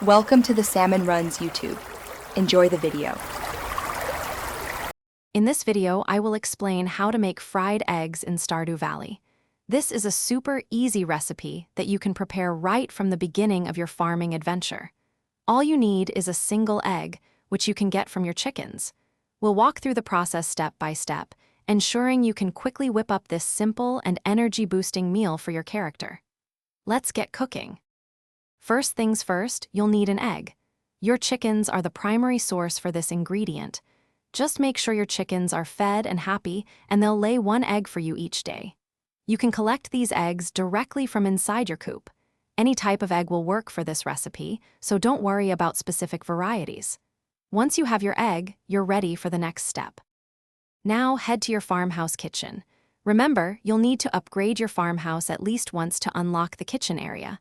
Welcome to the Salmon Runs YouTube. Enjoy the video. In this video, I will explain how to make fried eggs in Stardew Valley. This is a super easy recipe that you can prepare right from the beginning of your farming adventure. All you need is a single egg, which you can get from your chickens. We'll walk through the process step by step, ensuring you can quickly whip up this simple and energy-boosting meal for your character. Let's get cooking. First things first, you'll need an egg. Your chickens are the primary source for this ingredient. Just make sure your chickens are fed and happy, and they'll lay one egg for you each day. You can collect these eggs directly from inside your coop. Any type of egg will work for this recipe, so don't worry about specific varieties. Once you have your egg, you're ready for the next step. Now head to your farmhouse kitchen. Remember, you'll need to upgrade your farmhouse at least once to unlock the kitchen area.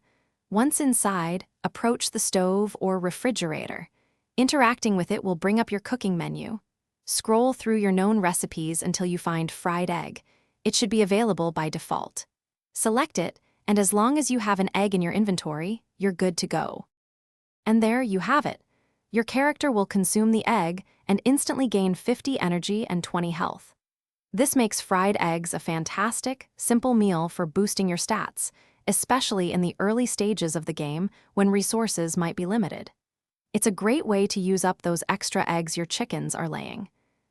Once inside, approach the stove or refrigerator. Interacting with it will bring up your cooking menu. Scroll through your known recipes until you find fried egg. It should be available by default. Select it, and as long as you have an egg in your inventory, you're good to go. And there you have it. Your character will consume the egg and instantly gain 50 energy and 20 health. This makes fried eggs a fantastic, simple meal for boosting your stats, especially in the early stages of the game when resources might be limited. It's a great way to use up those extra eggs your chickens are laying.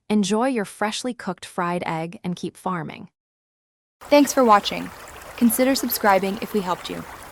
Enjoy your freshly cooked fried egg and keep farming. Thanks for watching. Consider subscribing if we helped you.